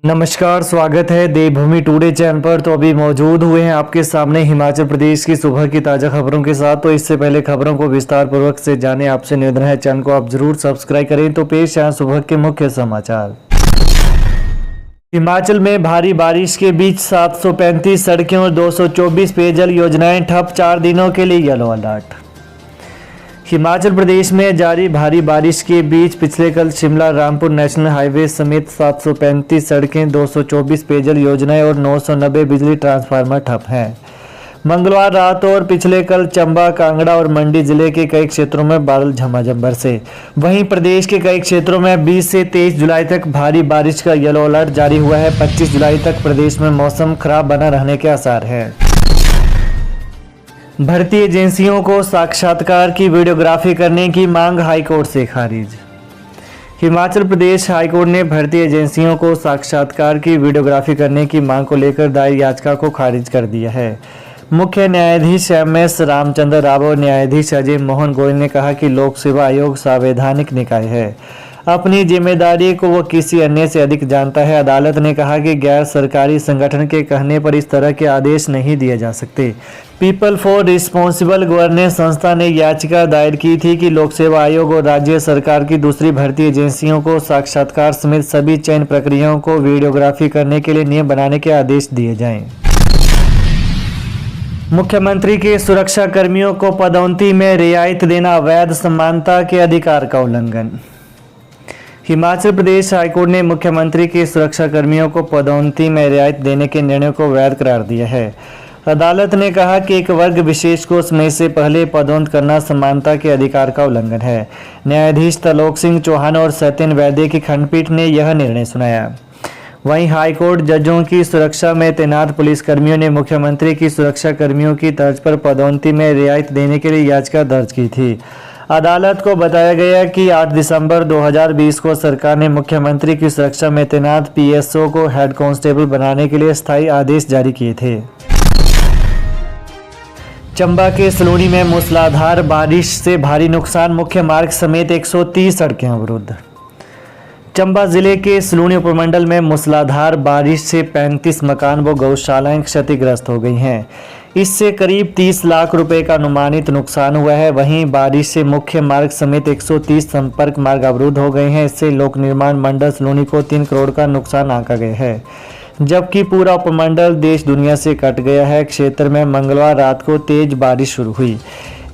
नमस्कार, स्वागत है देवभूमि टुडे चैनल पर। तो अभी मौजूद हुए हैं आपके सामने हिमाचल प्रदेश की सुबह की ताज़ा खबरों के साथ। तो इससे पहले खबरों को विस्तार पूर्वक से जाने आपसे निवेदन है, चैनल को आप जरूर सब्सक्राइब करें। तो पेश है सुबह के मुख्य समाचार। हिमाचल में भारी बारिश के बीच 735 सड़कें और 224 पेयजल योजनाएं ठप, 4 दिनों के लिए येलो अलर्ट। हिमाचल प्रदेश में जारी भारी बारिश के बीच पिछले कल शिमला रामपुर नेशनल हाईवे समेत 735 सड़कें, 224 पेयजल योजनाएं और 990 बिजली ट्रांसफार्मर ठप हैं। मंगलवार रात और पिछले कल चंबा, कांगड़ा और मंडी जिले के कई क्षेत्रों में बादल झमाझम बरसे। वहीं प्रदेश के कई क्षेत्रों में 20 से 23 जुलाई तक भारी बारिश का येलो अलर्ट जारी हुआ है। 25 जुलाई तक प्रदेश में मौसम खराब बना रहने के आसार हैं। भर्ती एजेंसियों को साक्षात्कार की वीडियोग्राफी करने की मांग हाईकोर्ट से खारिज। हिमाचल प्रदेश हाईकोर्ट ने भर्ती एजेंसियों को साक्षात्कार की वीडियोग्राफी करने की मांग को लेकर दायर याचिका को खारिज कर दिया है। मुख्य न्यायाधीश एम.एस. रामचंद्र राव और न्यायाधीश अजय मोहन गोयल ने कहा कि लोक सेवा आयोग संवैधानिक निकाय है, अपनी जिम्मेदारी को वो किसी अन्य से अधिक जानता है। अदालत ने कहा कि गैर सरकारी संगठन के कहने पर इस तरह के आदेश नहीं दिए जा सकते। पीपल फॉर रिस्पॉन्सिबल गवर्नेंस संस्था ने याचिका दायर की थी कि लोक सेवा आयोग और राज्य सरकार की दूसरी भर्ती एजेंसियों को साक्षात्कार समेत सभी चयन प्रक्रियाओं को वीडियोग्राफी करने के लिए नियम बनाने के आदेश दिए जाएं। मुख्यमंत्री के सुरक्षा कर्मियों को पदोन्नति में रियायत देना अवैध समानता के अधिकार का उल्लंघन। हिमाचल प्रदेश हाईकोर्ट ने मुख्यमंत्री के सुरक्षा कर्मियों को पदोन्नति में रियायत देने के निर्णय को वैध करार दिया है। अदालत ने कहा कि एक वर्ग विशेष को समय से पहले पदोन्नत करना समानता के अधिकार का उल्लंघन है। न्यायाधीश त्रिलोक सिंह चौहान और सत्यन वैद्य की खंडपीठ ने यह निर्णय सुनाया। वहीं हाईकोर्ट जजों की सुरक्षा में तैनात पुलिसकर्मियों ने मुख्यमंत्री की सुरक्षा कर्मियों की तर्ज पर पदोन्नति में रियायत देने के लिए याचिका दर्ज की थी। अदालत को बताया गया कि 8 दिसंबर 2020 को सरकार ने मुख्यमंत्री की सुरक्षा में तैनात पीएसओ को हेड कांस्टेबल बनाने के लिए स्थायी आदेश जारी किए थे। चंबा के सलूनी में मूसलाधार बारिश से भारी नुकसान, मुख्य मार्ग समेत 130 सड़कें अवरुद्ध। चंबा जिले के सलूनी उपमंडल में मूसलाधार बारिश से 35 मकान व गौशालाएं क्षतिग्रस्त हो गई हैं। इससे करीब 30 लाख रुपए का अनुमानित नुकसान हुआ है। वहीं बारिश से मुख्य मार्ग समेत 130 संपर्क मार्ग अवरुद्ध हो गए हैं। इससे लोक निर्माण मंडल सलूनी को 3 करोड़ का नुकसान आंका गया है, जबकि पूरा उपमंडल देश दुनिया से कट गया है। क्षेत्र में मंगलवार रात को तेज बारिश शुरू हुई।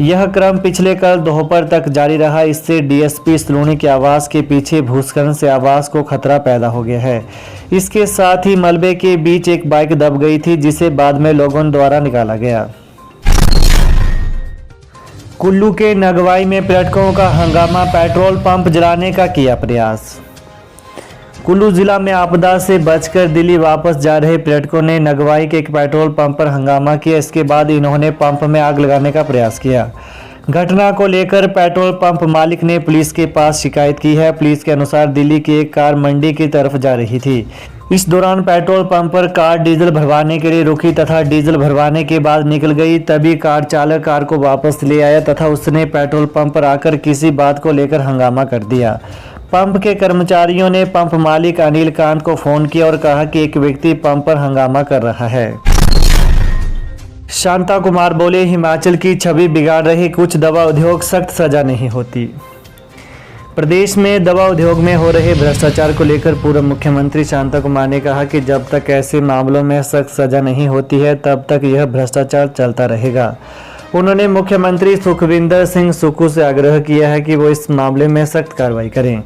यह क्रम पिछले कल दोपहर तक जारी रहा। इससे डीएसपी सलूनी के आवास के पीछे भूस्खलन से आवास को खतरा पैदा हो गया है। इसके साथ ही मलबे के बीच एक बाइक दब गई थी, जिसे बाद में लोगों द्वारा निकाला गया। कुल्लू के नगवाई में पर्यटकों का हंगामा, पेट्रोल पंप जलाने का किया प्रयास। कुल्लू जिला में आपदा से बचकर दिल्ली वापस जा रहे पर्यटकों ने नगवाई के एक पेट्रोल पंप पर हंगामा किया। इसके बाद इन्होंने पंप में आग लगाने का प्रयास किया। घटना को लेकर पेट्रोल पंप मालिक ने पुलिस के पास शिकायत की है। पुलिस के अनुसार दिल्ली की एक कार मंडी की तरफ जा रही थी। इस दौरान पेट्रोल पंप पर कार डीजल भरवाने के लिए रुकी तथा डीजल भरवाने के बाद निकल गई। तभी कार चालक कार को वापस ले आया तथा उसने पेट्रोल पंप पर आकर किसी बात को लेकर हंगामा कर दिया। पंप के कर्मचारियों ने पंप मालिक अनिल कांत को फोन किया और कहा कि एक व्यक्ति पंप पर हंगामा कर रहा है। शांता कुमार बोले, हिमाचल की छवि बिगाड़ रही कुछ दवा उद्योग, सख्त सजा नहीं होती। प्रदेश में दवा उद्योग में हो रहे भ्रष्टाचार को लेकर पूर्व मुख्यमंत्री शांता कुमार ने कहा कि जब तक ऐसे मामलों में सख्त सजा नहीं होती है तब तक यह भ्रष्टाचार चलता रहेगा। उन्होंने मुख्यमंत्री सुखविंदर सिंह सुक्खू से आग्रह किया है कि वो इस मामले में सख्त कार्रवाई करें।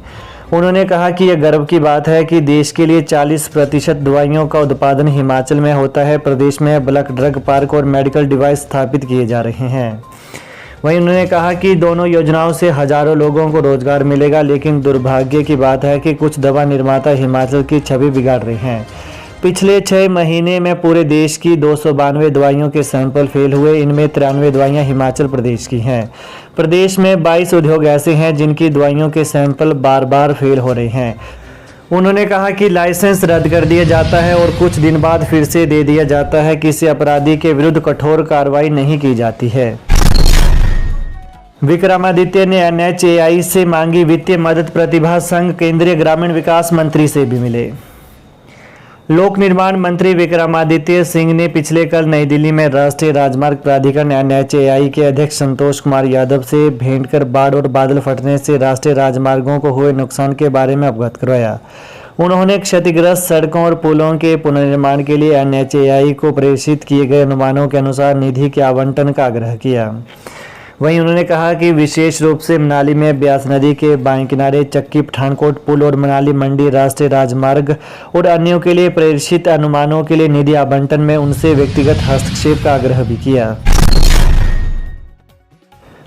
उन्होंने कहा कि यह गर्व की बात है कि देश के लिए 40% दवाइयों का उत्पादन हिमाचल में होता है। प्रदेश में ब्लॉक ड्रग पार्क और मेडिकल डिवाइस स्थापित किए जा रहे हैं। वहीं उन्होंने कहा कि दोनों योजनाओं से हजारों लोगों को रोजगार मिलेगा, लेकिन दुर्भाग्य की बात है कि कुछ दवा निर्माता हिमाचल की छवि बिगाड़ रहे हैं। पिछले 6 महीने में पूरे देश की 292 दवाइयों के सैंपल फेल हुए। इनमें 93 दवाइयां हिमाचल प्रदेश की हैं। प्रदेश में 22 उद्योग ऐसे हैं जिनकी दवाइयों के सैंपल बार बार फेल हो रहे हैं। उन्होंने कहा कि लाइसेंस रद्द कर दिया जाता है और कुछ दिन बाद फिर से दे दिया जाता है। किसी अपराधी के विरुद्ध कठोर कार्रवाई नहीं की जाती है। विक्रमादित्य ने NHAI से मांगी वित्तीय मदद। प्रतिभा संघ केंद्रीय ग्रामीण विकास मंत्री से भी मिले। लोक निर्माण मंत्री विक्रमादित्य सिंह ने पिछले कल नई दिल्ली में राष्ट्रीय राजमार्ग प्राधिकरण NHAI के अध्यक्ष संतोष कुमार यादव से भेंट कर बाढ़ और बादल फटने से राष्ट्रीय राजमार्गों को हुए नुकसान के बारे में अवगत करवाया। उन्होंने क्षतिग्रस्त सड़कों और पुलों के पुनर्निर्माण के लिए NHAI को प्रेषित किए गए अनुमानों के अनुसार निधि के आवंटन का आग्रह किया। वहीं उन्होंने कहा कि विशेष रूप से मनाली में ब्यास नदी के बाएं किनारे चक्की पठानकोट पुल और मनाली मंडी राष्ट्रीय राजमार्ग और अन्यों के लिए प्रेषित अनुमानों के लिए निधि आवंटन में उनसे व्यक्तिगत हस्तक्षेप का आग्रह भी किया।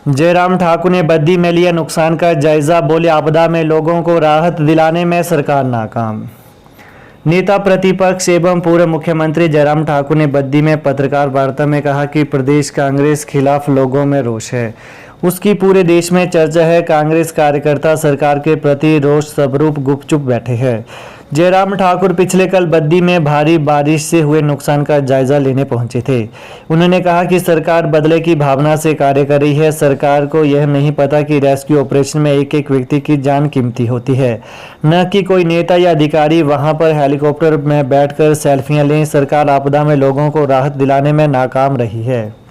जयराम ठाकुर ने बद्दी में लिया नुकसान का जायजा, बोले आपदा में लोगों को राहत दिलाने में सरकार नाकाम। नेता प्रतिपक्ष एवं पूर्व मुख्यमंत्री जयराम ठाकुर ने बद्दी में पत्रकार वार्ता में कहा कि प्रदेश कांग्रेस खिलाफ लोगों में रोष है, उसकी पूरे देश में चर्चा है। कांग्रेस कार्यकर्ता सरकार के प्रति रोष स्वरूप गुपचुप बैठे हैं। जयराम ठाकुर पिछले कल बद्दी में भारी बारिश से हुए नुकसान का जायजा लेने पहुंचे थे। उन्होंने कहा कि सरकार बदले की भावना से कार्य कर रही है। सरकार को यह नहीं पता कि रेस्क्यू ऑपरेशन में एक एक व्यक्ति की जान कीमती होती है, न कि कोई नेता या अधिकारी वहां पर हेलीकॉप्टर में बैठकर सेल्फियां लें। सरकार आपदा में लोगों को राहत दिलाने में नाकाम रही है।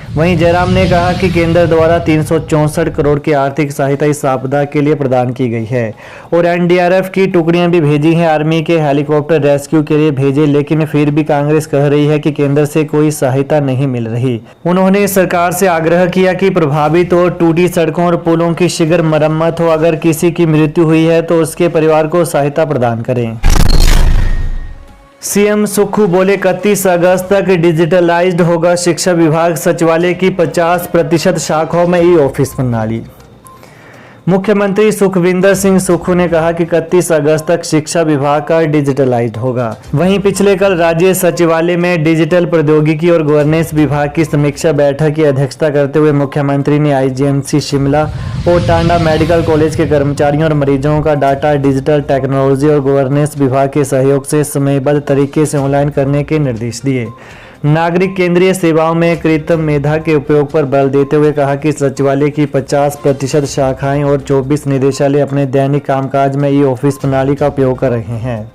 वहीं जयराम ने कहा कि केंद्र द्वारा 364 करोड़ की आर्थिक सहायता इस आपदा के लिए प्रदान की गई है और NDRF की टुकड़ियां भी भेजी हैं। आर्मी के हेलीकॉप्टर रेस्क्यू के लिए भेजे, लेकिन फिर भी कांग्रेस कह रही है कि केंद्र से कोई सहायता नहीं मिल रही। उन्होंने सरकार से आग्रह किया कि प्रभावित और टूटी सड़कों और पुलों की शीघ्र मरम्मत हो। अगर किसी की मृत्यु हुई है तो उसके परिवार को सहायता प्रदान करें। सीएम सुक्खू बोले 31 अगस्त तक डिजिटलाइज्ड होगा शिक्षा विभाग, सचिवालय की 50% शाखाओं में ई-ऑफिस प्रणाली। मुख्यमंत्री सुखविंदर सिंह सुक्खू ने कहा कि 31 अगस्त तक शिक्षा विभाग का डिजिटलाइज्ड होगा। वहीं पिछले कल राज्य सचिवालय में डिजिटल प्रौद्योगिकी और गवर्नेंस विभाग की समीक्षा बैठक की अध्यक्षता करते हुए मुख्यमंत्री ने IGMC शिमला और टांडा मेडिकल कॉलेज के कर्मचारियों और मरीजों का डाटा डिजिटल टेक्नोलॉजी और गवर्नेंस विभाग के सहयोग से समयबद्ध तरीके से ऑनलाइन करने के निर्देश दिए। नागरिक केंद्रीय सेवाओं में कृत्रिम मेधा के उपयोग पर बल देते हुए कहा कि सचिवालय की 50% शाखाएं और 24 निदेशालय अपने दैनिक कामकाज में ई-ऑफिस प्रणाली का उपयोग कर रहे हैं।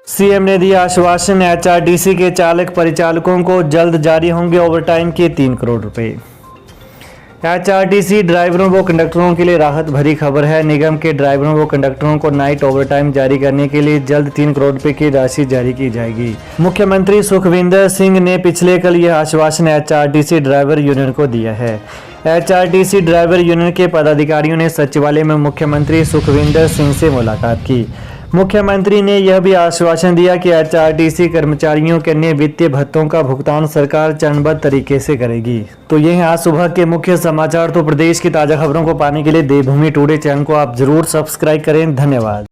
सीएम ने दिया आश्वासन, HRTC के चालक परिचालकों को जल्द जारी होंगे ओवरटाइम के 3 करोड़ रुपए। HRTC ड्राइवरों व कंडक्टरों के लिए राहत भरी खबर है। निगम के ड्राइवरों व कंडक्टरों को नाइट ओवरटाइम जारी करने के लिए जल्द 3 करोड़ रुपए की राशि जारी की जाएगी। मुख्यमंत्री सुखविंदर सिंह ने पिछले कल यह आश्वासन HRTC ड्राइवर यूनियन को दिया है। HRTC ड्राइवर यूनियन के पदाधिकारियों ने सचिवालय में मुख्यमंत्री सुखविंदर सिंह से मुलाकात की। मुख्यमंत्री ने यह भी आश्वासन दिया कि HRTC कर्मचारियों के अन्य वित्तीय भत्तों का भुगतान सरकार चरणबद्ध तरीके से करेगी। तो ये हैं आज सुबह के मुख्य समाचार। तो प्रदेश की ताजा खबरों को पाने के लिए देवभूमि टुडे चैनल को आप जरूर सब्सक्राइब करें। धन्यवाद।